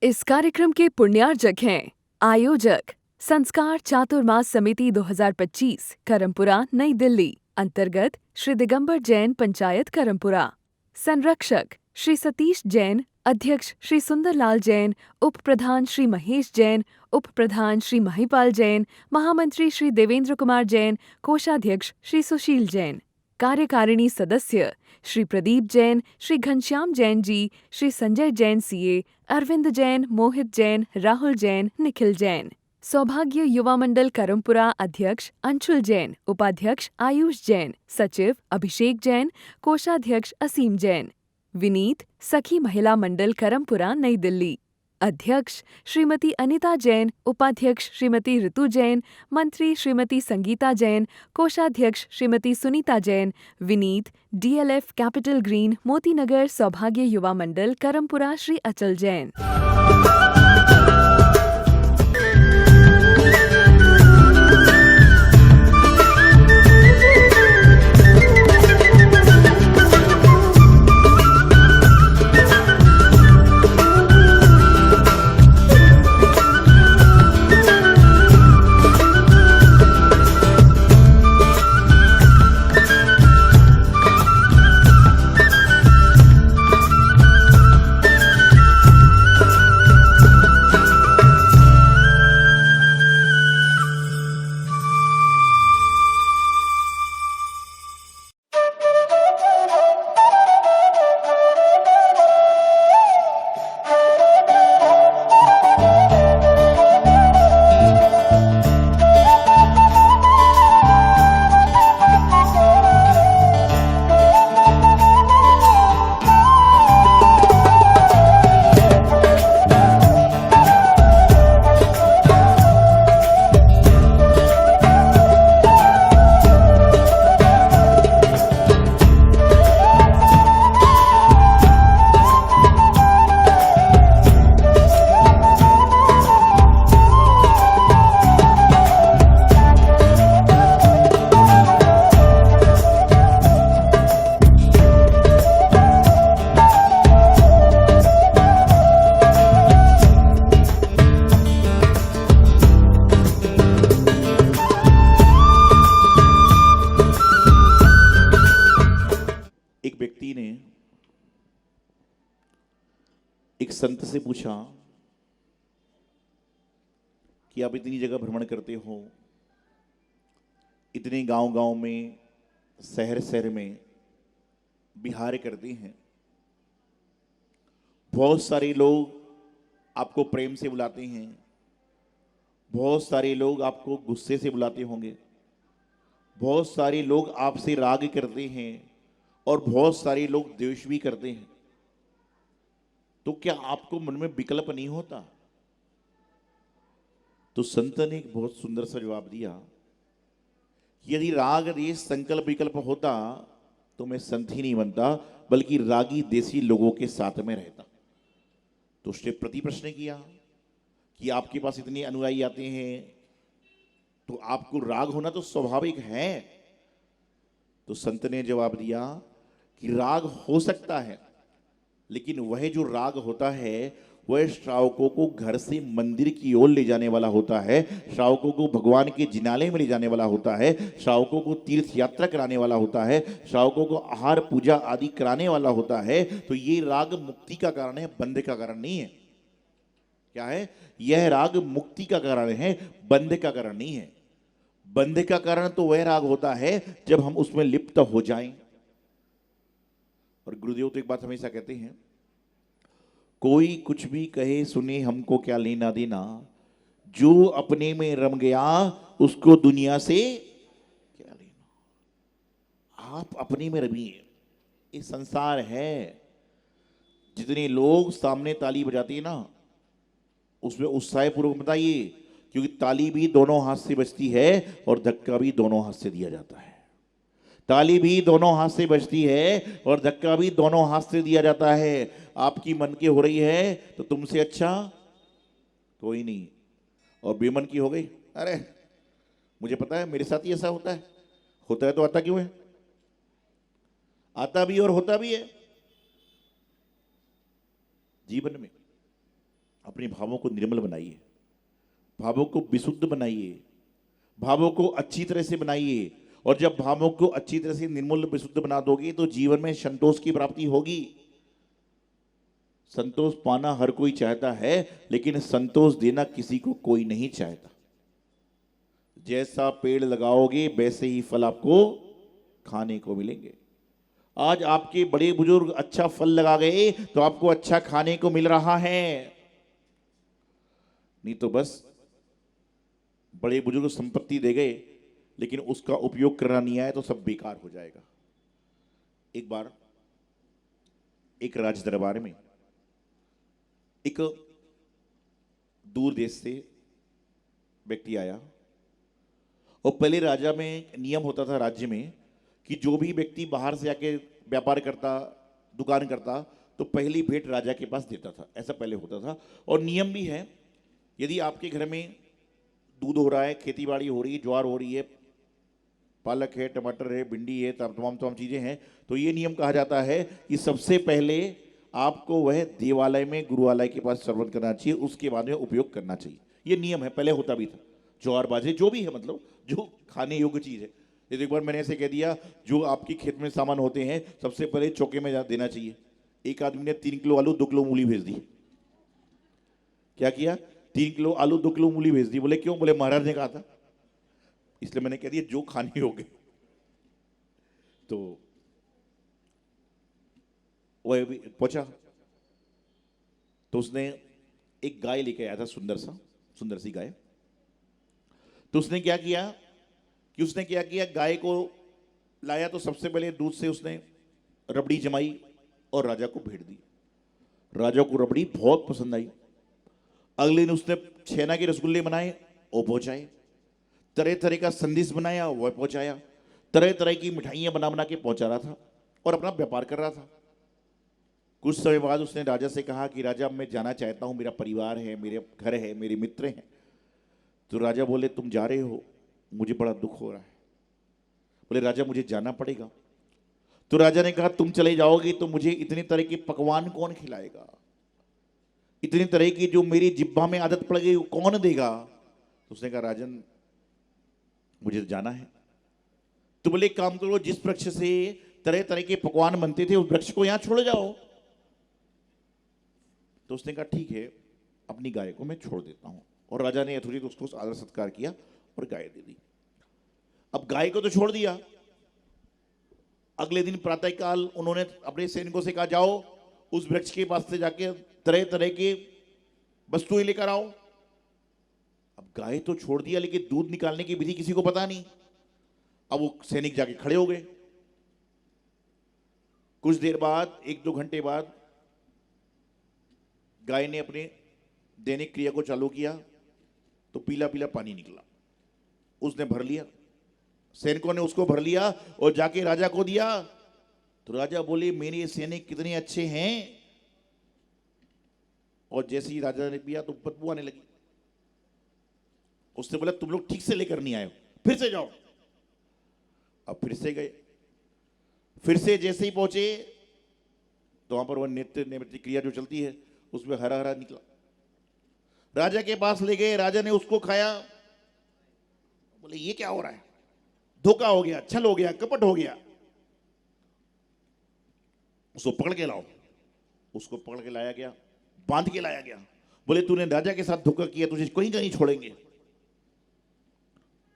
इस कार्यक्रम के पुण्यार्जक हैं आयोजक संस्कार चातुर्मास समिति 2025 करमपुरा नई दिल्ली अंतर्गत श्री दिगंबर जैन पंचायत करमपुरा। संरक्षक श्री सतीश जैन, अध्यक्ष श्री सुंदरलाल जैन, उप प्रधान श्री महेश जैन, उप प्रधान श्री महिपाल जैन, महामंत्री श्री देवेंद्र कुमार जैन, कोषाध्यक्ष श्री सुशील जैन। कार्यकारिणी सदस्य श्री प्रदीप जैन, श्री घनश्याम जैन जी, श्री संजय जैन सीए, अरविंद जैन, मोहित जैन, राहुल जैन, निखिल जैन। सौभाग्य युवा मंडल करमपुरा अध्यक्ष अंशुल जैन, उपाध्यक्ष आयुष जैन, सचिव अभिषेक जैन, कोषाध्यक्ष असीम जैन। विनीत सखी महिला मंडल करमपुरा नई दिल्ली अध्यक्ष श्रीमती अनिता जैन, उपाध्यक्ष श्रीमती ऋतु जैन, मंत्री श्रीमती संगीता जैन, कोषाध्यक्ष Shrimati Sunita Jain. Vineet DLF capital green Motinagar सौभाग्य युवा मंडल करमपुरा श्री अचल जैन। एक संत से पूछा कि आप इतनी जगह भ्रमण करते हो, इतने गांव-गांव में, शहर-शहर में विहार करते हैं, बहुत सारे लोग आपको प्रेम से बुलाते हैं, बहुत सारे लोग आपको गुस्से से बुलाते होंगे, बहुत सारे लोग आपसे राग करते हैं और बहुत सारे लोग द्वेष भी करते हैं। तो क्या आपको मन में विकल्प नहीं होता? तो संत ने एक बहुत सुंदर सा जवाब दिया, यदि राग देश संकल्प विकल्प होता तो मैं संत ही नहीं बनता, बल्कि रागी देसी लोगों के साथ में रहता। तो उसने प्रति प्रश्न किया कि आपके पास इतने अनुयायी आते हैं तो आपको राग होना तो स्वाभाविक है। तो संत ने जवाब दिया कि राग हो सकता है, लेकिन वह जो राग होता है वह श्रावकों को घर से मंदिर की ओर ले जाने वाला होता है, श्रावकों को भगवान के जिनालय में ले जाने वाला होता है, श्रावकों को तीर्थ यात्रा कराने वाला होता है, श्रावकों को आहार पूजा आदि कराने वाला होता है। तो ये राग मुक्ति का कारण है, बंध का कारण नहीं है। क्या है? यह राग मुक्ति का कारण है, बंध का कारण नहीं है। बंध का कारण तो वह राग होता है जब हम उसमें लिप्त हो जाएं। और गुरुदेव तो एक बात हमेशा कहते हैं, कोई कुछ भी कहे सुने हमको क्या लेना देना, जो अपने में रम गया उसको दुनिया से क्या लेना। आप अपने में रमिए, ये संसार है। जितने लोग सामने ताली बजाते हैं ना, उसमें उत्साहपूर्वक बताइए, क्योंकि ताली भी दोनों हाथ से बजती है और धक्का भी दोनों हाथ से दिया जाता है। ताली भी दोनों हाथ से बजती है और धक्का भी दोनों हाथ से दिया जाता है। आपकी मन की हो रही है तो तुमसे अच्छा कोई नहीं, और बेमन की हो गई, अरे मुझे पता है मेरे साथ ही ऐसा होता है तो आता क्यों है? आता भी और होता भी है जीवन में। अपने भावों को निर्मल बनाइए, भावों को विशुद्ध बनाइए, भावों को अच्छी तरह से बनाइए। और जब भावों को अच्छी तरह से निर्मल विशुद्ध बना दोगे तो जीवन में संतोष की प्राप्ति होगी। संतोष पाना हर कोई चाहता है, लेकिन संतोष देना किसी को कोई नहीं चाहता। जैसा पेड़ लगाओगे वैसे ही फल आपको खाने को मिलेंगे। आज आपके बड़े बुजुर्ग अच्छा फल लगा गए तो आपको अच्छा खाने को मिल रहा है, नहीं तो बस बड़े बुजुर्ग संपत्ति दे गए लेकिन उसका उपयोग करना नहीं आया तो सब बेकार हो जाएगा। एक बार एक राज दरबार में एक दूर देश से व्यक्ति आया, और पहले राजा में नियम होता था राज्य में कि जो भी व्यक्ति बाहर से आके व्यापार करता, दुकान करता, तो पहली भेंट राजा के पास देता था। ऐसा पहले होता था और नियम भी है। यदि आपके घर में दूध हो रहा है, खेती बाड़ी हो रही है, ज्वार हो रही है, पालक है, टमाटर है, भिंडी है, तमाम चीज़ें हैं, तो ये नियम कहा जाता है कि सबसे पहले आपको वह देवालय में गुरुवालय के पास सर्वन करना चाहिए, उसके बाद में उपयोग करना चाहिए। ये नियम है, पहले होता भी था। ज्वार बाजरे जो भी है, मतलब जो खाने योग्य चीज़ है। ये एक बार मैंने ऐसे कह दिया, जो आपकी खेत में सामान होते हैं सबसे पहले चौके में देना चाहिए। एक आदमी ने 3 किलो आलू 2 किलो मूली भेज दी। क्या किया? 3 किलो आलू 2 किलो मूली भेज दी। बोले क्यों? बोले महाराज ने कहा था, इसलिए मैंने कह दिया जो खाने होंगे। तो वह भी पहुंचा तो उसने एक गाय लेके आया था, सुंदर सी गाय। तो उसने क्या किया, गाय को लाया तो सबसे पहले दूध से उसने रबड़ी जमाई और राजा को भेंट दी। राजा को रबड़ी बहुत पसंद आई। अगले दिन उसने छेना के रसगुल्ले बनाए, वो पहुंचाए। तरह तरह का संदेश बनाया, वह पहुंचाया। तरह तरह की मिठाइयां बना बना के पहुंचा रहा था और अपना व्यापार कर रहा था। कुछ समय बाद उसने राजा से कहा कि राजा मैं जाना चाहता हूं, मेरा परिवार है, मेरे घर है, मेरे मित्र हैं। तो राजा बोले तुम जा रहे हो, मुझे बड़ा दुख हो रहा है। बोले राजा मुझे जाना पड़ेगा। तो राजा ने कहा तुम चले जाओगे तो मुझे इतने तरह के पकवान कौन खिलाएगा, इतनी तरह की जो मेरी जिब्बा में आदत पड़ गई वो कौन देगा। तो उसने कहा राजन मुझे जाना है। तो बोले एक काम करो, जिस वृक्ष से तरह तरह के पकवान बनते थे उस वृक्ष को यहां छोड़ जाओ। तो उसने कहा ठीक है, अपनी गाय को मैं छोड़ देता हूं। और राजा ने यथोचित उसको आदर सत्कार किया और गाय दे दी। अब गाय को तो छोड़ दिया। अगले दिन प्रातःकाल उन्होंने अपने सैनिकों से कहा जाओ उस वृक्ष के पास से जाके तरह तरह के वस्तुएं लेकर आओ। अब गाय तो छोड़ दिया लेकिन दूध निकालने की विधि किसी को पता नहीं। अब वो सैनिक जाके खड़े हो गए। कुछ देर बाद, 1-2 घंटे बाद गाय ने अपने दैनिक क्रिया को चालू किया तो पीला पीला पानी निकला। उसने भर लिया, सैनिकों ने उसको भर लिया और जाके राजा को दिया। तो राजा बोले मेरे सैनिक कितने अच्छे हैं। और जैसे ही राजा ने पिया तो बदबू आने लगी। उसने बोला तुम लोग ठीक से लेकर नहीं आए हो, फिर से जाओ। अब फिर से गए। फिर से जैसे ही पहुंचे तो वहां पर वह नृत्य क्रिया जो चलती है उसमें हरा हरा निकला। राजा के पास ले गए, राजा ने उसको खाया। बोले ये क्या हो रहा है? धोखा हो गया, छल हो गया, कपट हो गया। उसको पकड़ के लाओ। उसको पकड़ के लाया गया, बांध के लाया गया। बोले तूने राजा के साथ धोखा किया, तुझे कहीं का नहीं छोड़ेंगे।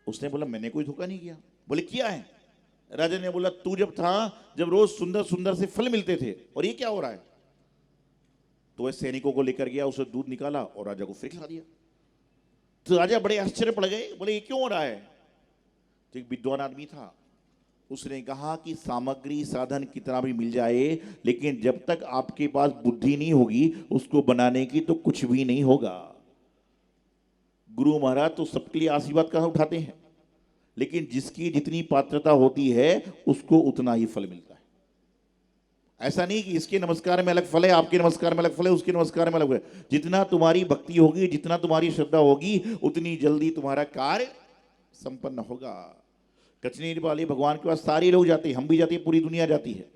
उसने बोला मैंने कोई धोखा नहीं किया। बोले किया है। राजा ने बोला तू जब रोज सुंदर सुंदर से फल मिलते थे, और ये क्या हो रहा है? तो वह सैनिकों को लेकर गया, उसे दूध निकाला और राजा को फिर खिला दिया। तो राजा बड़े आश्चर्य पड़ गए। बोले ये क्यों हो रहा है? तो एक विद्वान आदमी था, उसने कहा कि सामग्री साधन कितना भी मिल जाए लेकिन जब तक आपके पास बुद्धि नहीं होगी उसको बनाने की तो कुछ भी नहीं होगा। गुरु महाराज तो सबके लिए आशीर्वाद का उठाते हैं, लेकिन जिसकी जितनी पात्रता होती है उसको उतना ही फल मिलता है। ऐसा नहीं कि इसके नमस्कार में अलग फल है, आपके नमस्कार में अलग फल है, उसके नमस्कार में अलग है। जितना तुम्हारी भक्ति होगी, जितना तुम्हारी श्रद्धा होगी, उतनी जल्दी तुम्हारा कार्य संपन्न होगा। कचनेर वाले भगवान के पास सारे लोग जाते हैं, हम भी जाते हैं, पूरी दुनिया जाती है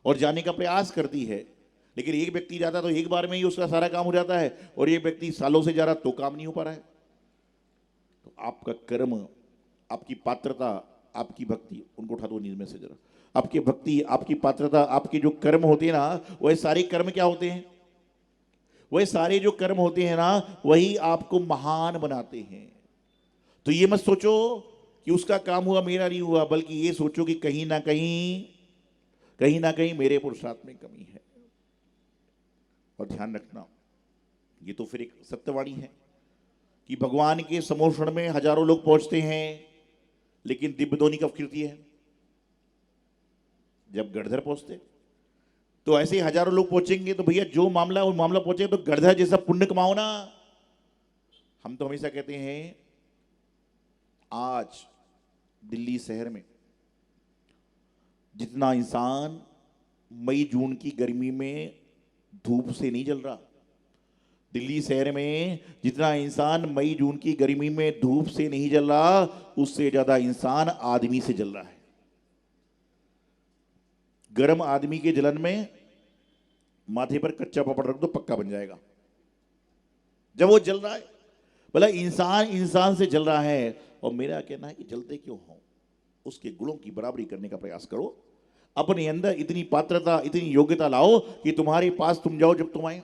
और जाने का प्रयास करती है, लेकिन एक व्यक्ति जाता तो एक बार में ही उसका सारा काम हो जाता है, और एक व्यक्ति सालों से जा रहा तो काम नहीं हो पा रहा है। तो आपका कर्म, आपकी पात्रता, आपकी भक्ति, उनको उठा दो नींद में से जरा। आपकी भक्ति, आपकी पात्रता, आपके जो कर्म होते हैं ना, वह सारे कर्म क्या होते हैं? वह सारे जो कर्म होते हैं ना, वही आपको महान बनाते हैं। तो ये मत सोचो कि उसका काम हुआ मेरा नहीं हुआ, बल्कि ये सोचो कि कहीं ना कहीं मेरे पुरुषार्थ में कमी है। और ध्यान रखना, ये तो फिर एक सत्यवाणी है कि भगवान के समोषण में हजारों लोग पहुंचते हैं, लेकिन दिव्यदोनी कब कीर्ति है? जब गढ़धर पहुंचते। तो ऐसे हजारों लोग पहुंचेंगे तो भैया जो मामला वो मामला पहुंचे तो गढ़धर जैसा पुण्य कमाओ ना। हम तो हमेशा कहते हैं, आज दिल्ली शहर में जितना इंसान मई जून की गर्मी में धूप से नहीं जल रहा, दिल्ली शहर में जितना इंसान मई जून की गर्मी में धूप से नहीं जल रहा, उससे ज्यादा इंसान आदमी से जल रहा है। गर्म आदमी के जलन में माथे पर कच्चा पापड़ रख दो, पक्का बन जाएगा जब वो जल रहा है। बोला इंसान इंसान से जल रहा है, और मेरा कहना है कि जलते क्यों हो, उसके गुणों की बराबरी करने का प्रयास करो। अपने अंदर इतनी पात्रता, इतनी योग्यता लाओ कि तुम्हारे पास तुम जाओ जब तुम आए।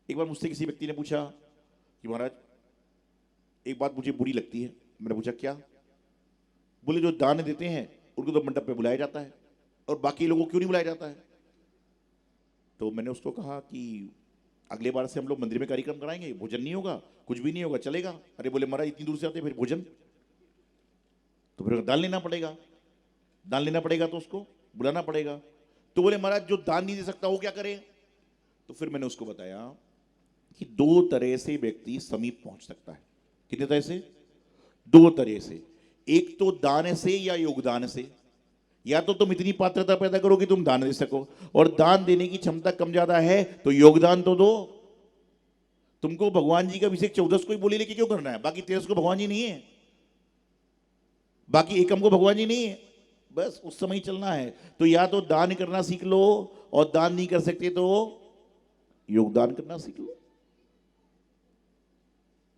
एक बार मुझसे किसी व्यक्ति ने पूछा कि महाराज एक बात मुझे बुरी लगती है। मैंने पूछा क्या? बोले जो दान देते हैं उनको तो मंडप पे बुलाया जाता है, और बाकी लोगों को क्यों नहीं बुलाया जाता है? तो मैंने उसको कहा कि अगले बार से हम लोग मंदिर में कार्यक्रम कराएंगे, भोजन नहीं होगा, कुछ भी नहीं होगा, चलेगा? अरे बोले महाराज इतनी दूर से आते फिर भोजन, तो फिर दान लेना पड़ेगा, दान लेना पड़ेगा तो उसको बुलाना पड़ेगा। तो बोले महाराज जो दान नहीं दे सकता वो क्या करे? तो फिर मैंने उसको बताया कि दो तरह से व्यक्ति समीप पहुंच सकता है। कितने तरह से? दो तरह से। एक तो दान से या योगदान से। या तो तुम इतनी पात्रता पैदा करो कि तुम दान दे सको, और दान देने की क्षमता कम ज्यादा है तो योगदान तो दो। तुमको भगवान जी का अभिषेक 14 को ही बोली लेके क्यों करना है? बाकी 13 को भगवान जी नहीं है, बाकी एकम को भगवान जी नहीं है, बस उस समय ही चलना है। तो या तो दान करना सीख लो, और दान नहीं कर सकते तो योगदान करना सीख लो।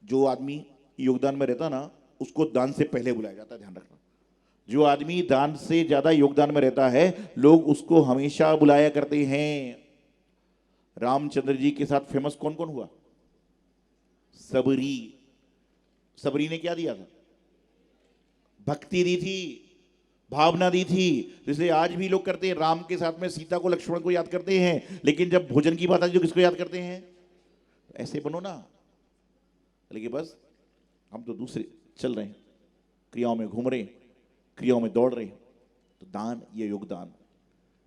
जो आदमी योगदान में रहता ना, उसको दान से पहले बुलाया जाता है, ध्यान रखना। जो आदमी दान से ज्यादा योगदान में रहता है, लोग उसको हमेशा बुलाया करते हैं। रामचंद्र जी के साथ फेमस कौन कौन हुआ? सबरी। सबरी ने क्या दिया था? भक्ति दी थी, भावना दी थी। इसलिए आज भी लोग करते हैं, राम के साथ में सीता को, लक्ष्मण को याद करते हैं, लेकिन जब भोजन की बात आती है तो किसको याद करते हैं? ऐसे बनो ना। लेकिन बस हम तो दूसरे चल रहे हैं, क्रियाओं में घूम रहे हैं, क्रियाओं में दौड़ रहे हैं। तो दान या योगदान,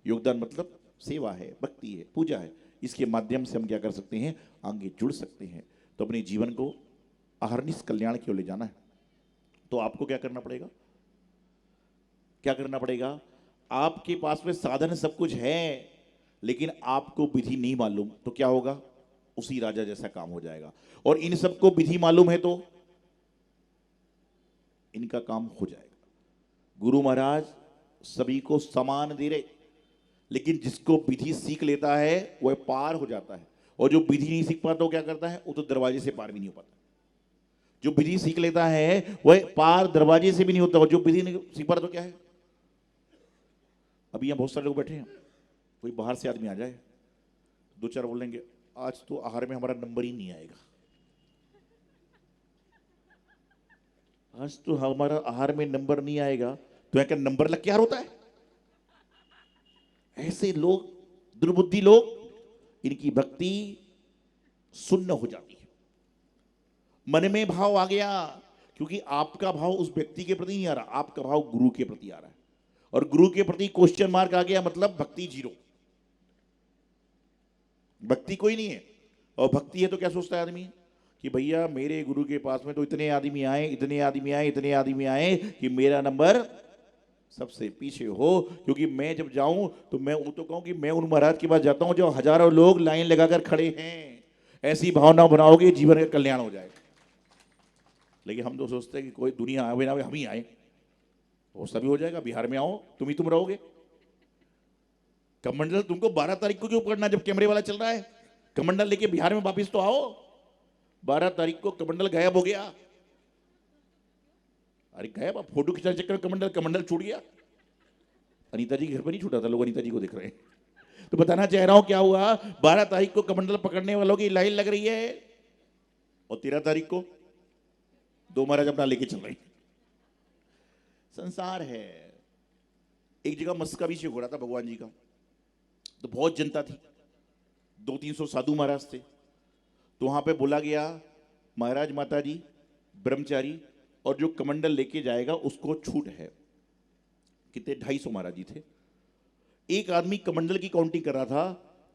योगदान मतलब सेवा है, भक्ति है, पूजा है। इसके माध्यम से हम क्या कर सकते हैं? आगे जुड़ सकते हैं। तो अपने जीवन को अहर्निश कल्याण की ओर ले जाना है। तो आपको क्या करना पड़ेगा? क्या करना पड़ेगा? आपके पास में साधन सब कुछ है, लेकिन आपको विधि नहीं मालूम, तो क्या होगा? उसी राजा जैसा काम हो जाएगा। और इन सबको विधि मालूम है तो इनका काम हो जाएगा। गुरु महाराज सभी को समान दे रहे, लेकिन जिसको विधि सीख लेता है वह पार हो जाता है, और जो विधि नहीं सीख पाता वो क्या करता है? वो तो दरवाजे से पार भी नहीं हो पाता। जो विधि सीख लेता है वह पार दरवाजे से भी नहीं होता, और जो विधि नहीं सीख पाता तो क्या है? अभी यहां बहुत सारे लोग बैठे हैं, कोई बाहर से आदमी आ जाए, दो चार बोलेंगे आज तो आहार में हमारा नंबर ही नहीं आएगा, आज तो हमारा आहार में नंबर नहीं आएगा। तो यहाँ का नंबर लग के आहार होता है? ऐसे लोग, दुर्बुद्धि लोग, इनकी भक्ति सुन्न हो जाती है। मन में भाव आ गया, क्योंकि आपका भाव उस व्यक्ति के प्रति नहीं आ रहा, आपका भाव गुरु के प्रति आ रहा है, और गुरु के प्रति क्वेश्चन मार्क आ गया, मतलब भक्ति जीरो, भक्ति कोई नहीं है। और भक्ति है तो क्या सोचता है आदमी कि भैया मेरे गुरु के पास में तो इतने आदमी आए, इतने आदमी आए, इतने आदमी आए कि मेरा नंबर सबसे पीछे हो। क्योंकि मैं जब जाऊं तो मैं वो तो कहूं कि मैं उन महाराज के पास जाता हूं जो हजारों लोग लाइन लगाकर खड़े हैं। ऐसी भावना बनाओगे, जीवन का कल्याण हो जाएगा। लेकिन हम तो सोचते हैं कि कोई दुनिया आवे ना आवे, हम ही आए, वो सभी हो जाएगा। बिहार में आओ, तुम ही तुम रहोगे। कमंडल तुमको 12 तारीख को क्यों पकड़ना जब कैमरे वाला चल रहा है? कमंडल लेके बिहार में वापिस तो आओ। 12 तारीख को कमंडल गायब हो गया। अरे गायब, आप फोटो खिंचाने चक्कर में कमंडल छूट गया। अनीता जी के घर पर नहीं छूटा था, लोग अनीता जी को देख रहे हैं। तो बताना चाह रहा हूं क्या हुआ। 12 तारीख को कमंडल पकड़ने वालों की लाइन लग रही है और 13 तारीख को 2 महाराज अपना लेके चल रहे हैं। संसार है। एक जगह मस्का भी हो रहा था भगवान जी का, तो बहुत जनता थी, 200-300 साधु महाराज थे। तो वहां पे बोला गया, महाराज माता जी ब्रह्मचारी और जो कमंडल लेके जाएगा उसको छूट है। कितने? 250 महाराज जी थे। एक आदमी कमंडल की काउंटिंग कर रहा था।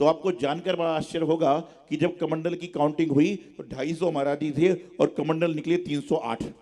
तो आपको जानकर बड़ा आश्चर्य होगा कि जब कमंडल की काउंटिंग हुई तो 250 महाराज जी थे और कमंडल निकले 308।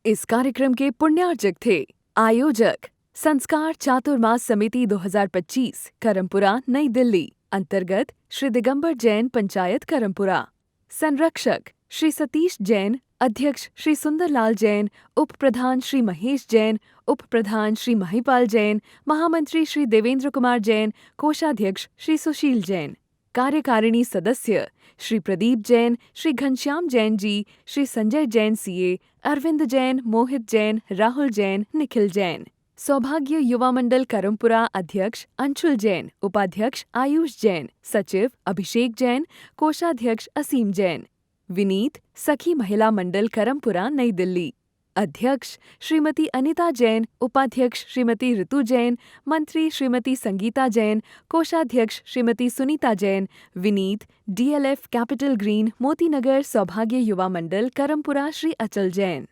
इस कार्यक्रम के पुण्यार्जक थे आयोजक संस्कार चातुर्मास समिति 2025 करमपुरा नई दिल्ली अंतर्गत श्री दिगंबर जैन पंचायत करमपुरा। संरक्षक श्री सतीश जैन, अध्यक्ष श्री सुंदरलाल जैन, उप प्रधान श्री महेश जैन, उप प्रधान श्री महिपाल जैन, महामंत्री श्री देवेंद्र कुमार जैन, कोषाध्यक्ष श्री सुशील जैन। कार्यकारिणी सदस्य श्री प्रदीप जैन, श्री घनश्याम जैन जी, श्री संजय जैन सीए, अरविंद जैन, मोहित जैन, राहुल जैन, निखिल जैन। सौभाग्य युवा मंडल करमपुरा अध्यक्ष अंशुल जैन, उपाध्यक्ष आयुष जैन, सचिव अभिषेक जैन, कोषाध्यक्ष असीम जैन। विनीत सखी महिला मंडल करमपुरा नई दिल्ली अध्यक्ष श्रीमती अनिता जैन, उपाध्यक्ष श्रीमती ऋतु जैन, मंत्री श्रीमती संगीता जैन, कोषाध्यक्ष Shrimati Sunita Jain. Vineet DLF capital green Motinagar सौभाग्य युवा मंडल करमपुरा श्री अचल जैन।